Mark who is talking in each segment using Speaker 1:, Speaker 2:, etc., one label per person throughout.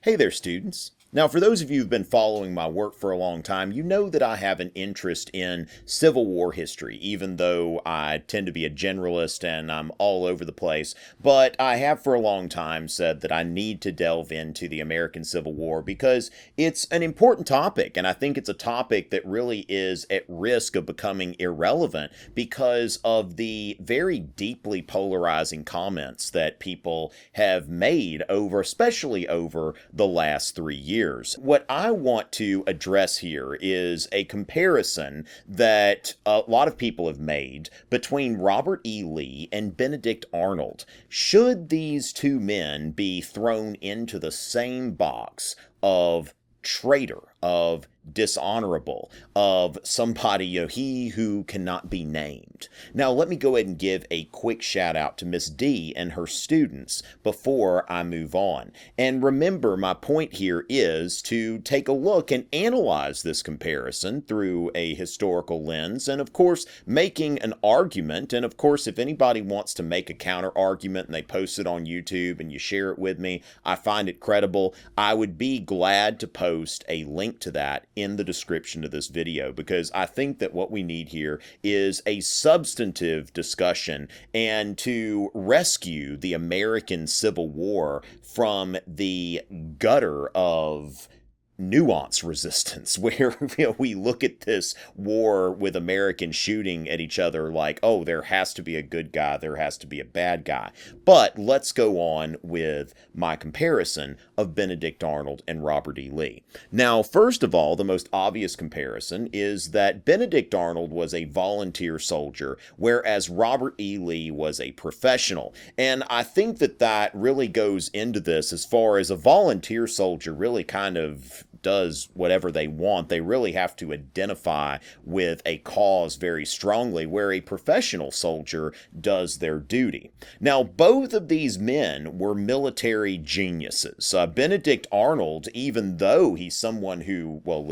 Speaker 1: Hey there, students. Now, for those of you who've been following my work for a long time, you know that I have an interest in Civil War history, even though I tend to be a generalist and I'm all over the place. But I have for a long time said that I need to delve into the American Civil War because it's an important topic, and I think it's a topic that really is at risk of becoming irrelevant because of the very deeply polarizing comments that people have made over, especially over the last 3 years. What I want to address here is a comparison that a lot of people have made between Robert E. Lee and Benedict Arnold. Should these two men be thrown into the same box of traitor, of dishonorable, of somebody, he who cannot be named? Now, let me go ahead and give a quick shout out to Miss D and her students before I move on. And remember, my point here is to take a look and analyze this comparison through a historical lens, and of course, making an argument. And of course, if anybody wants to make a counter argument and they post it on YouTube and you share it with me, I find it credible. I would be glad to post a link to that in the description of this video, because I think that what we need here is a substantive discussion and to rescue the American Civil War from the gutter of nuance resistance, where we look at this war with Americans shooting at each other like, oh, there has to be a good guy, there has to be a bad guy. But let's go on with my comparison of Benedict Arnold and Robert E. Lee. Now, first of all, the most obvious comparison is that Benedict Arnold was a volunteer soldier, whereas Robert E. Lee was a professional. And I think that that really goes into this as far as a volunteer soldier really kind of does whatever they want. They really have to identify with a cause very strongly, where a professional soldier does their duty. Now, both of these men were military geniuses. Benedict Arnold, even though he's someone who, well,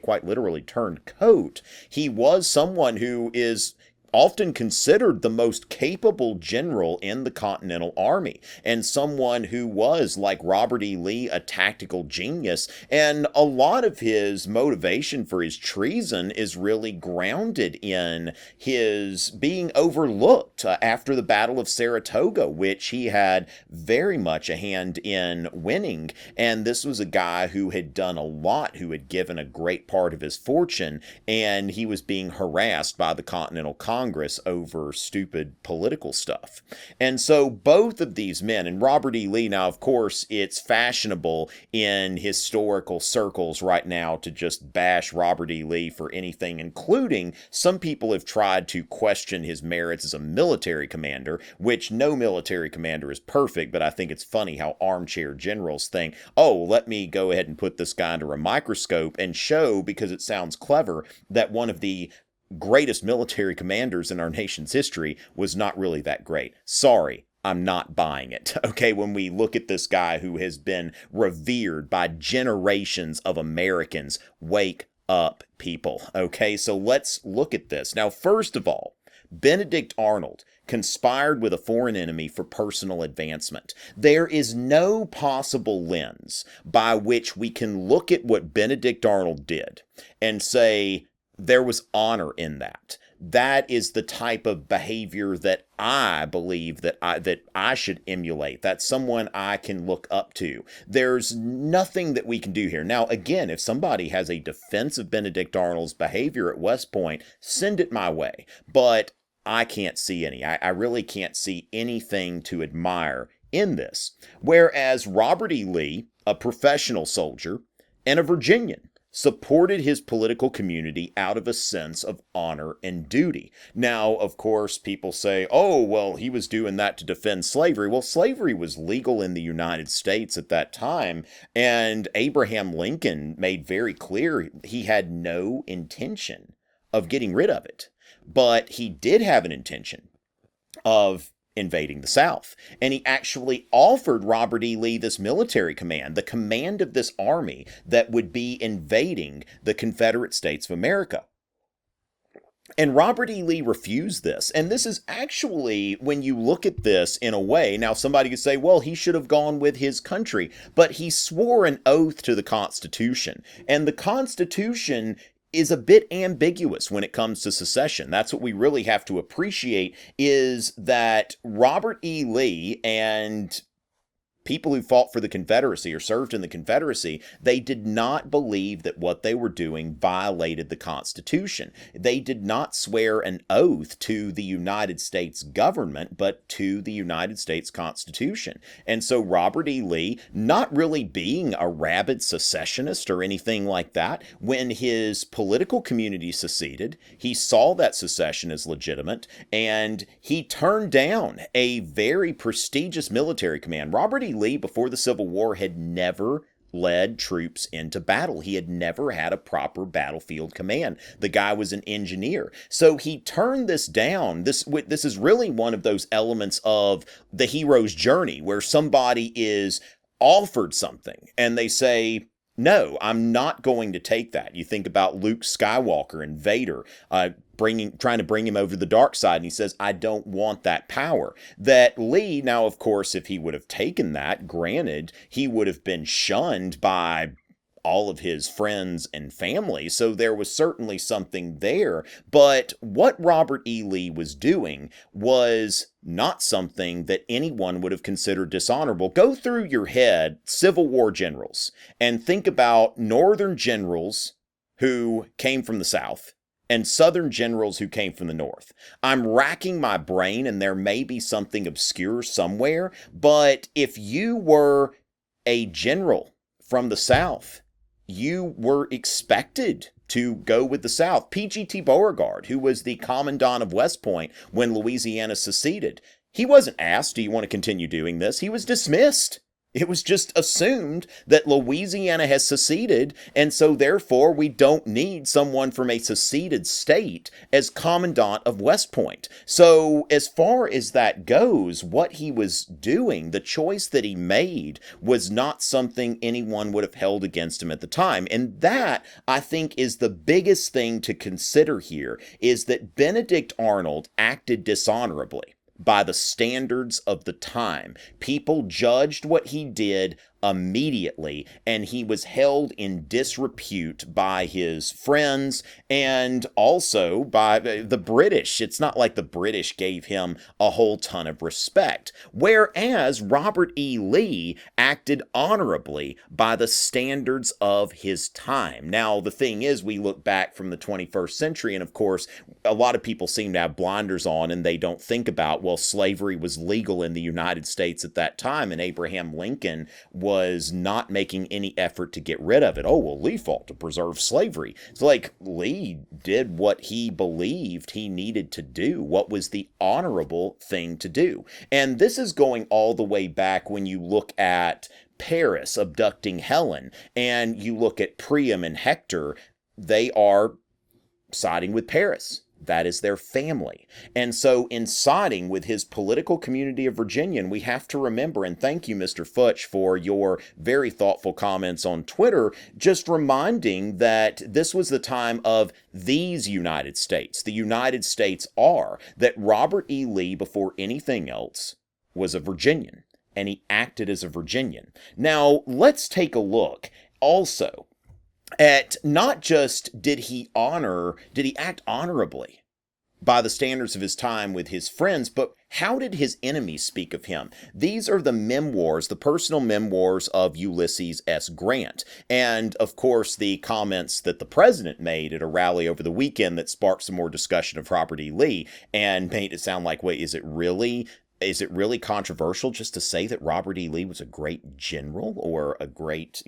Speaker 1: quite literally turned coat, he was someone who is often considered the most capable general in the Continental Army, and someone who was, like Robert E. Lee, a tactical genius. And a lot of his motivation for his treason is really grounded in his being overlooked after the Battle of Saratoga, which he had very much a hand in winning. And this was a guy who had done a lot, who had given a great part of his fortune, and he was being harassed by the Continental Congress over stupid political stuff. And so both of these men, and Robert E. Lee, now of course it's fashionable in historical circles right now to just bash Robert E. Lee for anything, including some people have tried to question his merits as a military commander, which no military commander is perfect, but I think it's funny how armchair generals think, oh, let me go ahead and put this guy under a microscope and show, because it sounds clever, that one of the greatest military commanders in our nation's history was not really that great. Sorry, I'm not buying it. Okay, when we look at this guy who has been revered by generations of Americans, wake up, people. Okay, so let's look at this. Now, first of all, Benedict Arnold conspired with a foreign enemy for personal advancement. There is no possible lens by which we can look at what Benedict Arnold did and say, there was honor in that. That is the type of behavior that I believe that I should emulate. That's someone I can look up to. There's nothing that we can do here. Now, again, if somebody has a defense of Benedict Arnold's behavior at West Point, send it my way. But I can't see any. I really can't see anything to admire in this. Whereas Robert E. Lee, a professional soldier and a Virginian, supported his political community out of a sense of honor and duty. Now, of course, people say, oh, well, he was doing that to defend slavery. Well, slavery was legal in the United States at that time, and Abraham Lincoln made very clear he had no intention of getting rid of it. But he did have an intention of invading the South. And he actually offered Robert E. Lee this military command, the command of this army that would be invading the Confederate States of America. And Robert E. Lee refused this. And this is actually, when you look at this in a way, now somebody could say, well, he should have gone with his country, but he swore an oath to the Constitution. And the Constitution is a bit ambiguous when it comes to secession. That's what we really have to appreciate, is that Robert E. Lee and people who fought for the Confederacy or served in the Confederacy, they did not believe that what they were doing violated the Constitution. They did not swear an oath to the United States government, but to the United States Constitution. And so Robert E. Lee, not really being a rabid secessionist or anything like that, when his political community seceded, he saw that secession as legitimate, and he turned down a very prestigious military command. Robert E. Lee, before the Civil War, had never led troops into battle. He had never had a proper battlefield command. The guy was an engineer. So he turned this down. This is really one of those elements of the hero's journey where somebody is offered something and they say, no, I'm not going to take that. You think about Luke Skywalker and Vader trying to bring him over to the dark side, and he says, I don't want that power. That Lee, now, of course, if he would have taken that, granted, he would have been shunned by all of his friends and family, so there was certainly something there. But what Robert E. Lee was doing was not something that anyone would have considered dishonorable. Go through your head Civil War generals and think about Northern generals who came from the South and Southern generals who came from the North. I'm racking my brain, and there may be something obscure somewhere, but if you were a general from the South, you were expected to go with the South. P.G.T. Beauregard, who was the commandant of West Point when Louisiana seceded, he wasn't asked, do you want to continue doing this? He was dismissed. It was just assumed that Louisiana has seceded, and so therefore we don't need someone from a seceded state as commandant of West Point. So as far as that goes, what he was doing, the choice that he made, was not something anyone would have held against him at the time. And that, I think, is the biggest thing to consider here, is that Benedict Arnold acted dishonorably by the standards of the time. People judged what he did immediately, and he was held in disrepute by his friends and also by the British. It's not like the British gave him a whole ton of respect, whereas Robert E. Lee acted honorably by the standards of his time. Now, the thing is, we look back from the 21st century, and of course, a lot of people seem to have blinders on, and they don't think about, well, slavery was legal in the United States at that time, and Abraham Lincoln was not making any effort to get rid of it. Oh, well, Lee fought to preserve slavery. It's like Lee did what he believed he needed to do, what was the honorable thing to do. And this is going all the way back when you look at Paris abducting Helen, and you look at Priam and Hector. They are siding with Paris. That is their family. And so in siding with his political community of Virginian, we have to remember, and thank you, Mr. Futch, for your very thoughtful comments on Twitter, just reminding that this was the time of these United States. The United States are, that Robert E. Lee, before anything else, was a Virginian, and he acted as a Virginian. Now, let's take a look also at not just did he act honorably by the standards of his time with his friends, but how did his enemies speak of him? These are the memoirs, the personal memoirs of Ulysses S. Grant. And, of course, the comments that the president made at a rally over the weekend that sparked some more discussion of Robert E. Lee and made it sound like, wait, is it really controversial just to say that Robert E. Lee was a great general or a great,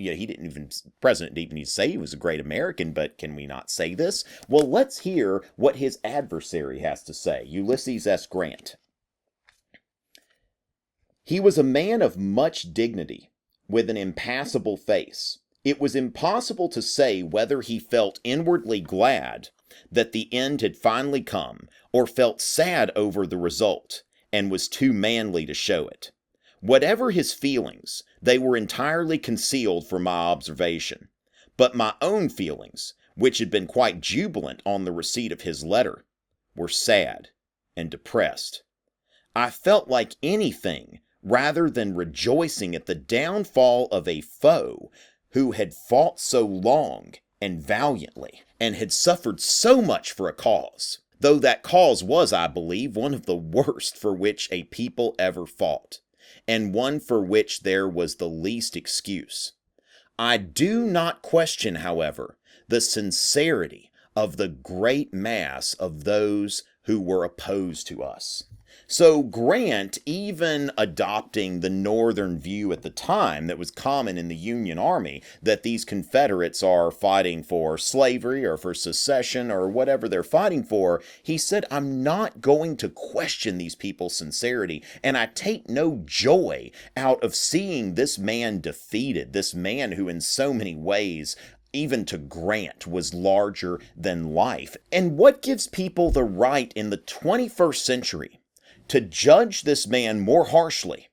Speaker 1: President didn't even say he was a great American, but can we not say this? Well, let's hear what his adversary has to say, Ulysses S. Grant. He was a man of much dignity, with an impassible face. It was impossible to say whether he felt inwardly glad that the end had finally come, or felt sad over the result, and was too manly to show it. Whatever his feelings, they were entirely concealed from my observation. But my own feelings, which had been quite jubilant on the receipt of his letter, were sad and depressed. I felt like anything rather than rejoicing at the downfall of a foe who had fought so long and valiantly and had suffered so much for a cause, though that cause was, I believe, one of the worst for which a people ever fought, and one for which there was the least excuse. I do not question, however, the sincerity of the great mass of those who were opposed to us. So Grant, even adopting the Northern view at the time that was common in the Union Army, that these Confederates are fighting for slavery or for secession or whatever they're fighting for, he said, I'm not going to question these people's sincerity, and I take no joy out of seeing this man defeated, this man who in so many ways, even to Grant, was larger than life. And what gives people the right in the 21st century to judge this man more harshly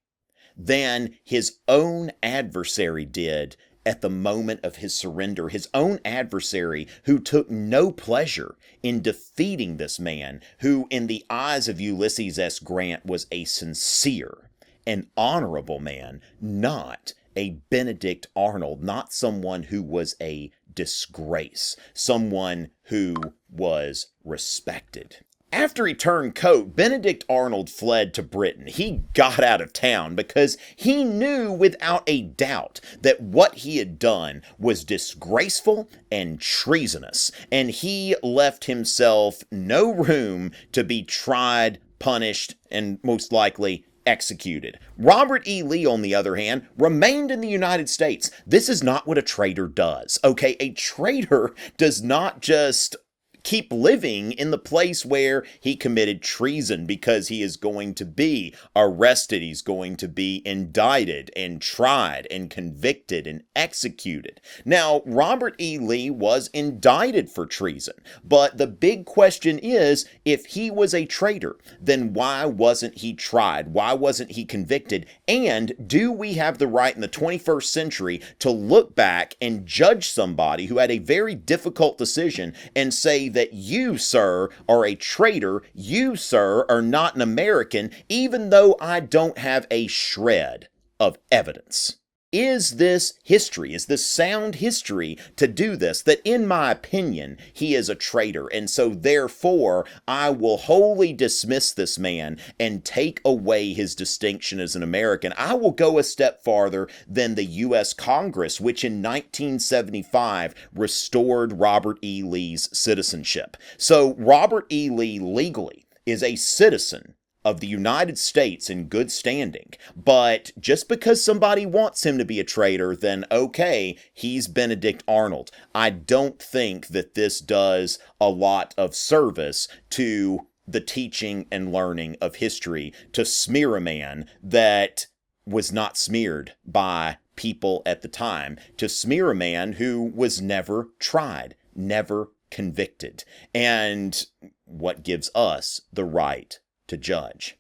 Speaker 1: than his own adversary did at the moment of his surrender? His own adversary, who took no pleasure in defeating this man, who in the eyes of Ulysses S. Grant was a sincere and honorable man, not a Benedict Arnold, not someone who was a disgrace, someone who was respected. After he turned coat, Benedict Arnold fled to Britain. He got out of town because he knew without a doubt that what he had done was disgraceful and treasonous, and he left himself no room to be tried, punished, and most likely executed. Robert E. Lee, on the other hand, remained in the United States. This is not what a traitor does, okay? A traitor does not just keep living in the place where he committed treason because he is going to be arrested, he's going to be indicted and tried and convicted and executed. Now, Robert E. Lee was indicted for treason, but the big question is, if he was a traitor, then why wasn't he tried? Why wasn't he convicted? And do we have the right in the 21st century to look back and judge somebody who had a very difficult decision and say that you, sir, are a traitor, you, sir, are not an American, even though I don't have a shred of evidence? Is this history? Is this sound history to do this? That in my opinion, he is a traitor, and so therefore I will wholly dismiss this man and take away his distinction as an American. I will go a step farther than the U.S. Congress, which in 1975 restored Robert E. Lee's citizenship. So Robert E. Lee legally is a citizen of the United States in good standing, but just because somebody wants him to be a traitor, then okay, he's Benedict Arnold. I don't think that this does a lot of service to the teaching and learning of history to smear a man that was not smeared by people at the time, to smear a man who was never tried, never convicted, and what gives us the right to judge.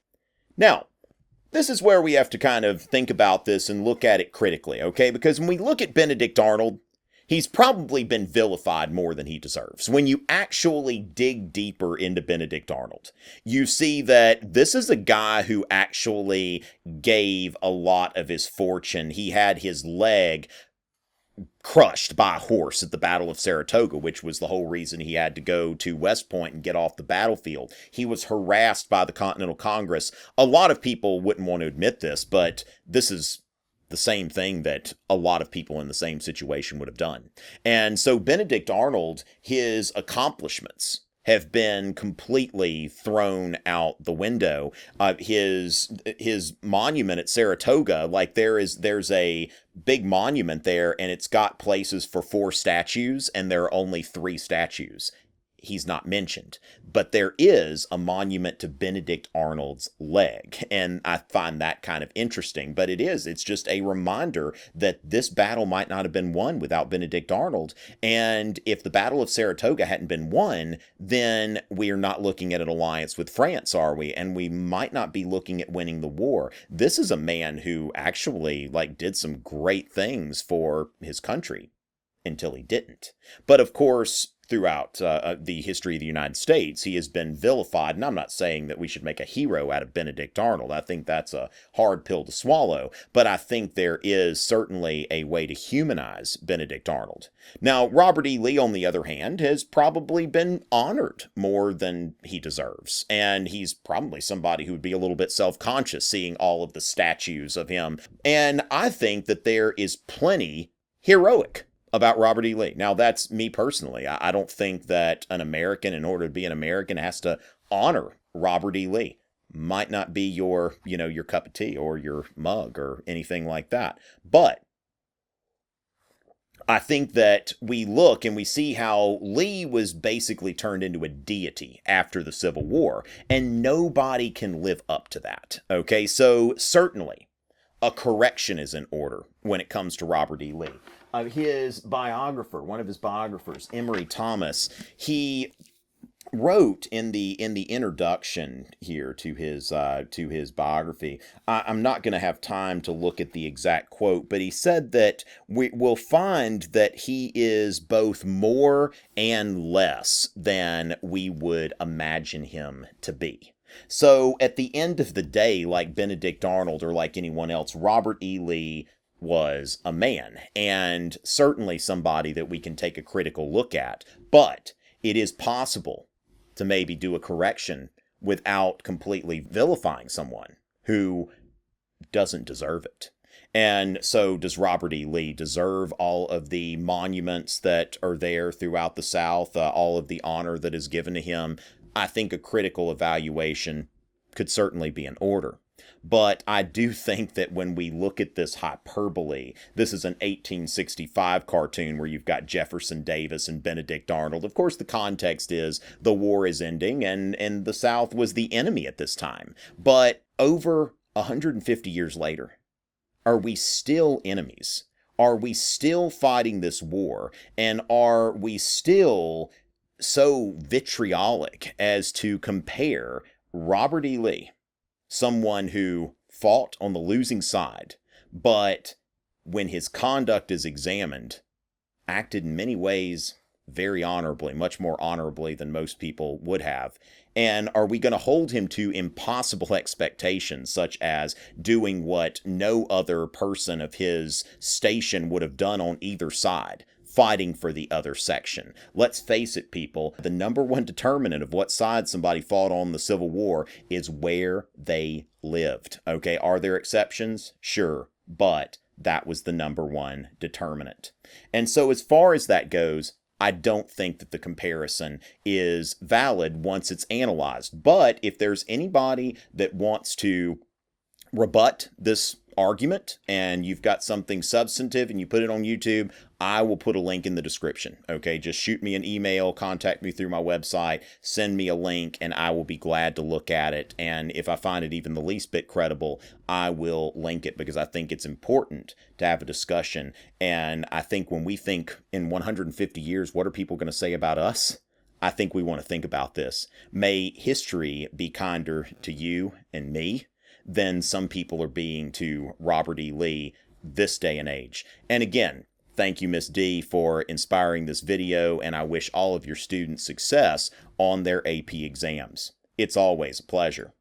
Speaker 1: Now, this is where we have to kind of think about this and look at it critically, okay? Because when we look at Benedict Arnold, he's probably been vilified more than he deserves. When you actually dig deeper into Benedict Arnold, you see that this is a guy who actually gave a lot of his fortune. He had his leg crushed by a horse at the Battle of Saratoga, which was the whole reason he had to go to West Point and get off the battlefield. He was harassed by the Continental Congress. A lot of people wouldn't want to admit this, but this is the same thing that a lot of people in the same situation would have done. And so Benedict Arnold, his accomplishments have been completely thrown out the window. His monument at Saratoga, like there's a big monument there, and it's got places for 4 statues, and there are only 3 statues. He's not mentioned, but there is a monument to Benedict Arnold's leg, and I find that kind of interesting. But it's just a reminder that this battle might not have been won without Benedict Arnold, and if the Battle of Saratoga hadn't been won, then we are not looking at an alliance with France, are we? And we might not be looking at winning the war. This is a man who actually did some great things for his country until he didn't. But of course, throughout the history of the United States. He has been vilified, and I'm not saying that we should make a hero out of Benedict Arnold. I think that's a hard pill to swallow, but I think there is certainly a way to humanize Benedict Arnold. Now, Robert E. Lee, on the other hand, has probably been honored more than he deserves, and he's probably somebody who would be a little bit self-conscious seeing all of the statues of him, and I think that there is plenty heroic about Robert E. Lee. Now, that's me personally. I don't think that an American, in order to be an American, has to honor Robert E. Lee. Might not be your, your cup of tea or your mug or anything like that. But I think that we look and we see how Lee was basically turned into a deity after the Civil War, and nobody can live up to that. Okay, so certainly a correction is in order when it comes to Robert E. Lee. His biographer, one of his biographers, Emory Thomas, he wrote in the introduction here to his biography. I'm not going to have time to look at the exact quote, but he said that we will find that he is both more and less than we would imagine him to be. So at the end of the day, like Benedict Arnold or like anyone else, Robert E. Lee was a man, and certainly somebody that we can take a critical look at. But it is possible to maybe do a correction without completely vilifying someone who doesn't deserve it. And so does Robert E. Lee deserve all of the monuments that are there throughout the South, all of the honor that is given to him? I think a critical evaluation could certainly be in order. But I do think that when we look at this hyperbole, this is an 1865 cartoon where you've got Jefferson Davis and Benedict Arnold. Of course, the context is the war is ending and the South was the enemy at this time. But over 150 years later, are we still enemies? Are we still fighting this war? And are we still so vitriolic as to compare Robert E. Lee, someone who fought on the losing side, but when his conduct is examined, acted in many ways very honorably, much more honorably than most people would have? And are we going to hold him to impossible expectations, such as doing what no other person of his station would have done on either side, fighting for the other section? Let's face it, people, the number one determinant of what side somebody fought on in the Civil War is where they lived. Okay, are there exceptions? Sure, but that was the number one determinant. And so as far as that goes, I don't think that the comparison is valid once it's analyzed. But if there's anybody that wants to rebut this argument and you've got something substantive and you put it on YouTube, I will put a link in the description. Okay, just shoot me an email, contact me through my website, send me a link, and I will be glad to look at it. And if I find it even the least bit credible, I will link it, because I think it's important to have a discussion. And I think when we think in 150 years, what are people going to say about us? I think we want to think about this. May history be kinder to you and me than some people are being to Robert E. Lee this day and age. And again, thank you, Miss D, for inspiring this video, and I wish all of your students success on their AP exams. It's always a pleasure.